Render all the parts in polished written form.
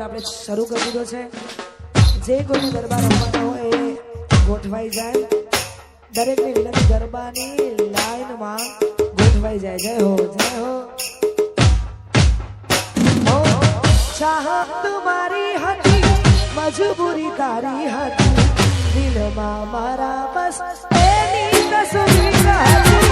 Round આપણે શરૂ કરી દીધો છે. જે કોઈને ગરબા રમવાનો હોય એ ગોઠવાઈ જાય. દરેકની વિનંતી ગરબાની લાઈનમાં ગોઠવાઈ જાય. જય હો જય હો. ચાહત તુમારી હતી મજબૂરી તારી હતી દિલમાં મારા બસ એની તસવીર હતી.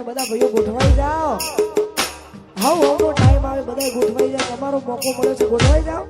બધા ભાઈઓ ગોઠવાઈ જાઓ. હવ ટાઈમ આવે બધા ગોઠવાઈ જાય. તમારો મોકો મળ્યો છે, ગોઠવાઈ જાઓ.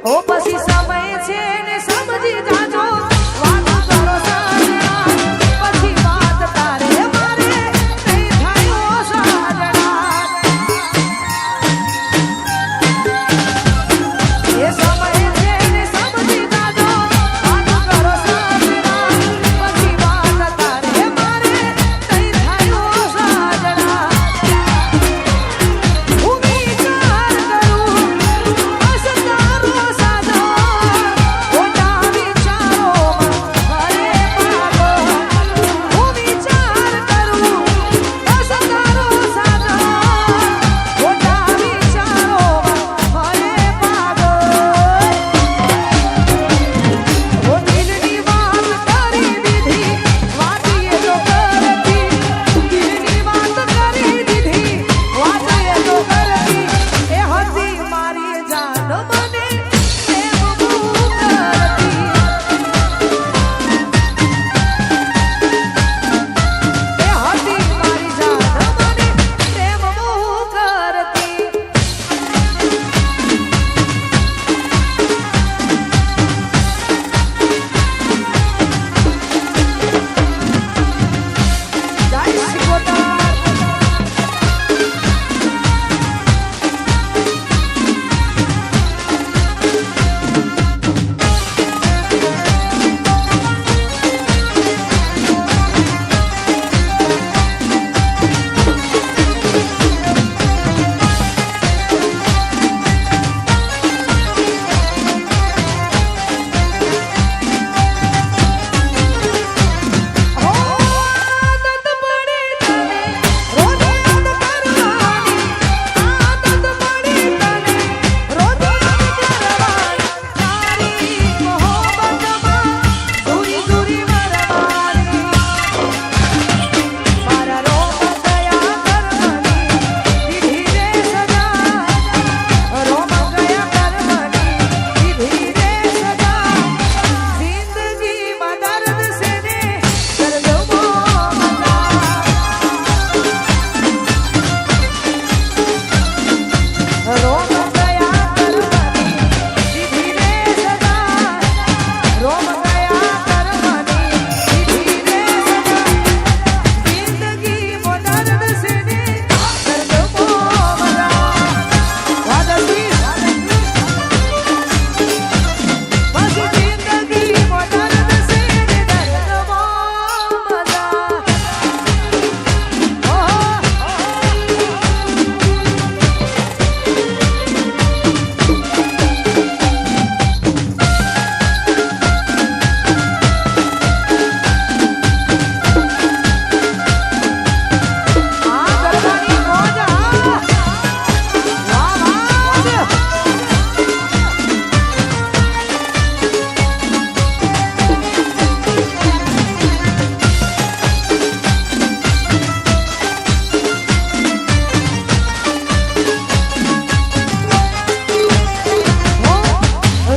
ઓ પછી સમય છે ને સમજી જાજો વાત કરો સાજણા પછી વાત તારે મારે નહીં થાય ઓ સાજણા એ સમય છે ને સમજી જાજો વાત કરો સાજણા પછી વાત તારે મારે નહીં થાય ઓ સાજણા હું વિચાર કરું અસતારો સાજો ખોટા વિચારોમાં હરે પાગો હું વિચાર કરું અસતારો સાજો ખોટા વિચારોમાં હરે પાગો ઓ દિલની વાત કરી દીધી વાતીએ તો કરતી દિલની વાત કરી દીધી વાતીએ તો કરતી એ હતી મારી જાન મને પ્રેમ કરતી એ હતી મારી જાન મને પ્રેમ કરતી જય શિકોતર આદત પડી તને રોજ યાદ કરવાની આદત પડી તને રોજ યાદ કરવાની તારી મોહબ્બતમાં દૂરી દૂરી મરવાની મારા રોમ ગયા કરવાની દીધી રે સજા રોમ ગયા કરવાની દીધી રે સજા જિંદગીમાં દર્દ સે ને દર્દ મોહમ્મદા રોમ ગયા કરવાની દીધી રે સજા રોમ ગયા કરવાની દીધી રે સજા જિંદગીમાં દર્દ સે ને દર્દ મોહમ્મદા વાદળી પછી જિંદગીમાં દર્દ સે ને દર્દ મોહમ્મદા આ ગરબાની મોજ વાહ વાહ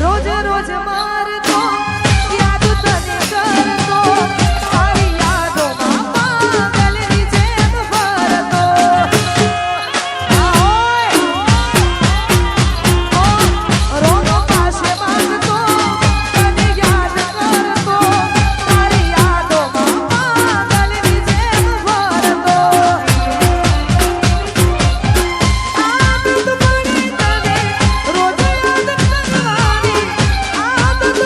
રોજ રોજ મારતો યાદ તને કરતો તારી યાદોમાં પાગલની જેમ ફરતો રોનો પાસે માંગતો તને યાદ કરતો તારી યાદોમાં પાગલની જેમ ફરતો આદત પડી તને રોજ યાદ કરવાની આદત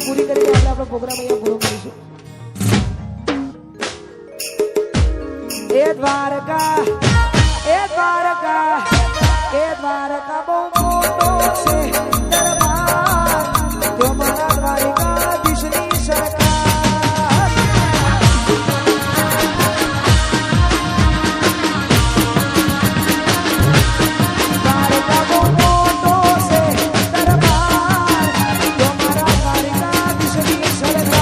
પૂરી કરીને આપણે પ્રોગ્રામ અહીંયા પૂરો કરીશું. એ દ્વારકા બહુ મોટો છે દરબાર, તો મારા દ્વારિકાધીશની સરકાર. દ્વારકા બહુ મોટો છે દરબાર, તો મારા દ્વારિકાધીશની સરકાર.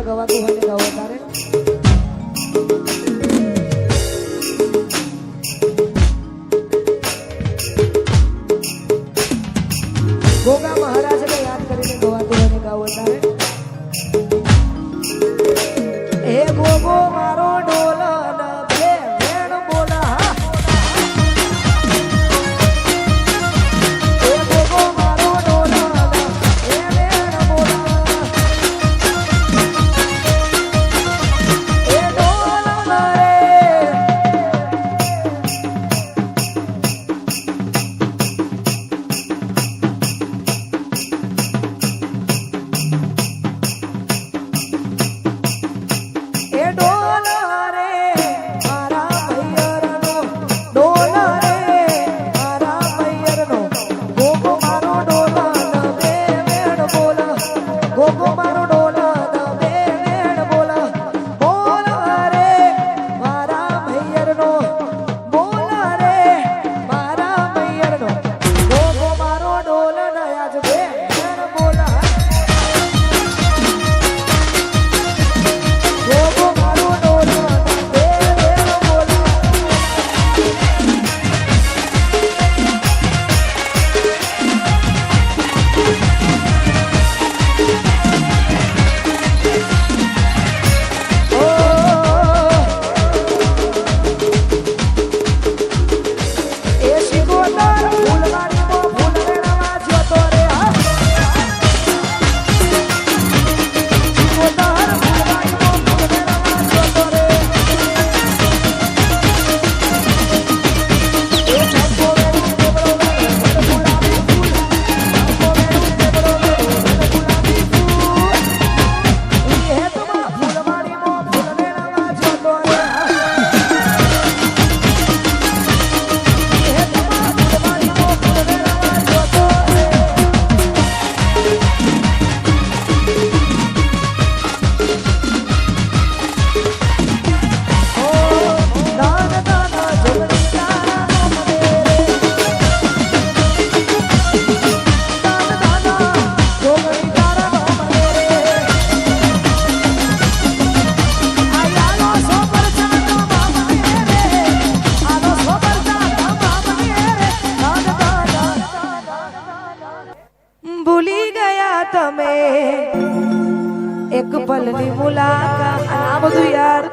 ગવાતું હોય ગાવો તારે ગોગા મહારાજને યાદ કરીને ગવાતું હોય ગાવો તારે. એ ગોગો મારો ડોલન બે વેણ બોલા, એ ગોગો મારો ડોલન એ વેણ બોલા, એ ડોલન રે તમે એક પલની મુલાકાત. આ બધું યાર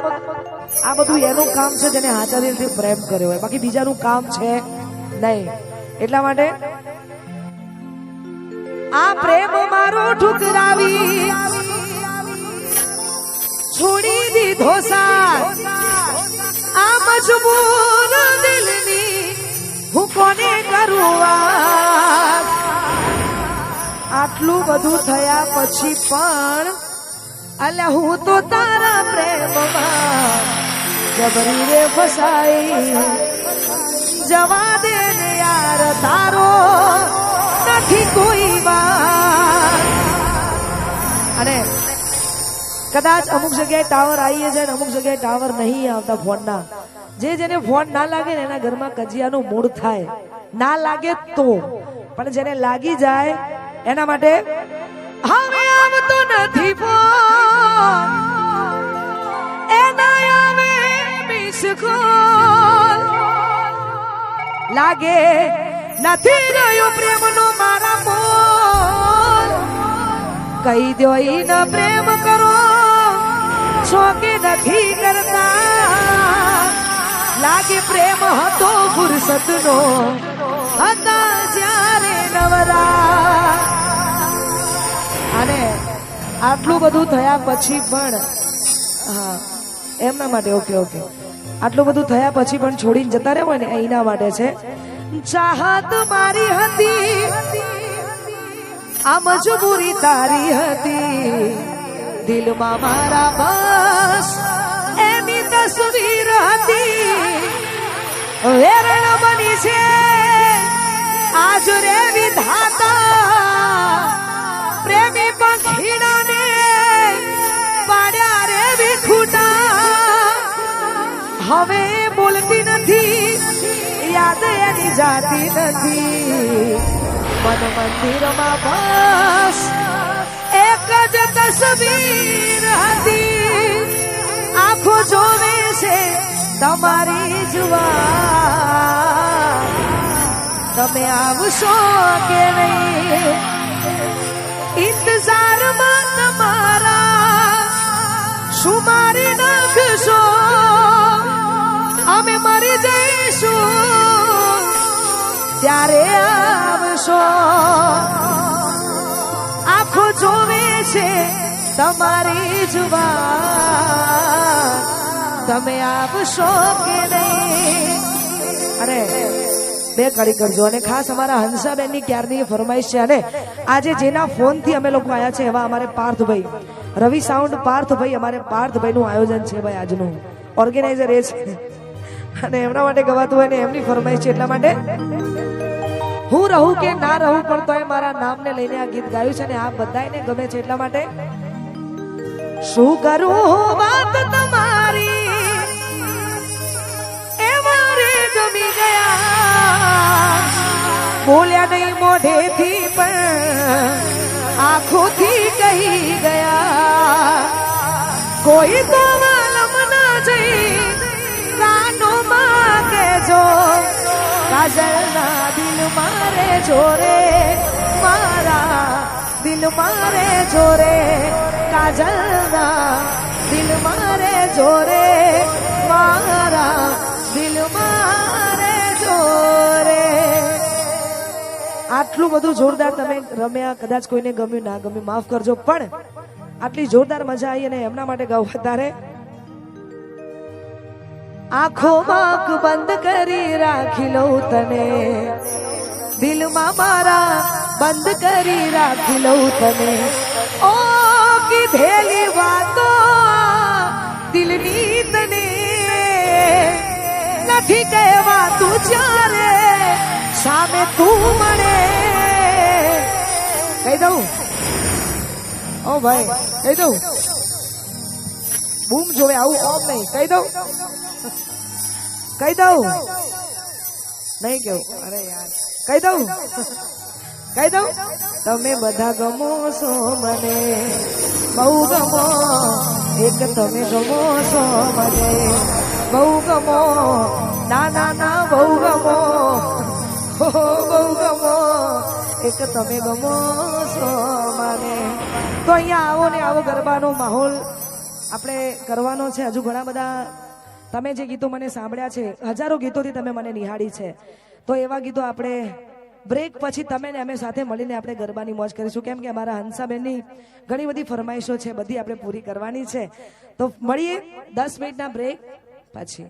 આ બધું એનું કામ છે જેને હાચા દિલથી પ્રેમ કર્યો હોય, બાકી બીજાનું કામ છે નહીં. એટલા માટે આ પ્રેમ મારો ઠુકરાવી છોડી દીધો સાથ, આ મજબૂર દિલની હું કોને કરું વાત. આટલું બધું થયા પછી પણ અલ્યા હું તો તારા પ્રેમમાં જબરી રે ફસાઈ. જવા દે ને યાર તારો નથી કોઈ વાત. અને કદાચ અમુક જગ્યાએ ટાવર આવીએ છે ને અમુક જગ્યાએ ટાવર નહીં આવતા ફોનના. જેને ફોન ના લાગે ને એના ઘરમાં કજિયાનું મૂળ થાય. ના લાગે તો પણ જેને લાગી જાય એના માટે હવે આવતો નથી ફોન એના આવે મિસ કોલ. લાગે નથી રહ્યો પ્રેમનો મારા મોલ. કહી દો ઈ ન પ્રેમ કરો છો કે નથી કરતા. લાગે પ્રેમ હતો ફુરસતનો હતા જ્યારે નવરા. અને આટલું બધું થયા પછી પણ હા એમના માટે ઓકે આટલું બધું થયા પછી પણ છોડીને જતા રહેવાય ને એના માટે છે. ચાહત મારી હતી આ મજબૂરી તારી હતી. દિલમાં મારા બસ એની તસવીર હતી. વેરણ બની છે આજ રે વિધાતા. પ્રેમી પંખીડાને પાડ્યા રે વિખૂટા. હવે બોલતી નથી યાદ એની જાતી નથી. મન મંદિરમાં બસ એક જ તસવીર હતી. આંખો જોવે છે તમારી જુવા. તમે આવશો કે નહીં ઇંતજારમાં તમારા. શું મારી નાખશો અમે મરી જઈશું ત્યારે આવશો. આંખો જોવે છે તમારી જુબાન. તમે આવશો કે નહીં. અરે બે કડી કરજો. અને ખાસ અમારા હંસાબેન ની ક્યારની ફરમાઈશ છે. અને આજે જેના ફોન થી અમે લોકો આવ્યા છે એવા અમારે પાર્થભાઈ રવિ સાઉન્ડ પાર્થભાઈ અમારે પાર્થભાઈ નું આયોજન છે ભાઈ આજનું. ઓર્ગેનાઇઝર એ છે અને એમના માટે ગવાતું હોય ને એમની ફરમાઈશ છે. એટલા માટે હું રહું કે ના રહું પણ તોય મારા નામને લઈને આ ગીત ગાયું છે અને આ બધાને ગમે છે. એટલા માટે શું કરું વાત તમારી એ મારે ગમી ગયા. બોલ્યા નહીં મોઢેથી પણ આંખોથી કહી ગયા. કોઈ તો માલમ ના જઈ કાનોમાં કેજો. કાજલના દિલ મારે જોરે મારા દિલ મારે જોરે. કાજલના દિલ મારે જોરે મારા દિલ મારે જોરે. આટલું બધું જોરદાર તમે રમ્યા. કદાચ કોઈને ગમ્યું ના ગમ્યું માફ કરજો પણ આટલી જોરદાર મજા આવી અને એમના માટે ગાવ વધારે. આંખોમાં આંખ બંધ કરી રાખી લઉં તને. દિલમાં મારા બંધ કરી રાખી લઉં તને. ઓ કીધેલી વાતો દિલની તને નથી કહેવા તું જ્યારે સામે તું મળે. કહી દઉં ઓ ભાઈ કહી દઉં. બૂમ જોવે આવું ઓમ નહીં. કહી દઉં કહી દઉં નહીં કેવું. અરે યાર કહી દઉં કહી દઉં. તમે બધા ગમો છો મને બહુ ગમો. એક તમે ગમો છો મને બહુ ગમો. ના ના ના બહુ ગમો બહુ ગમો. એક તમે ગમો છો મને. તો અહીંયા આવો ને આવો ગરબાનો માહોલ આપણે કરવાનો છે. હજુ ઘણા બધા તમે જે ગીતો મને સાંભળ્યા છે હજારો ગીતોથી તમે મને નિહાળી છે. તો એવા ગીતો આપણે બ્રેક પછી તમે ને અમે સાથે મળીને આપણે ગરબાની મોજ કરીશું. કેમ કે અમારા હંસાબેનની ઘણી બધી ફરમાઈશો છે બધી આપણે પૂરી કરવાની છે. તો મળીએ 10 મિનિટના બ્રેક પછી.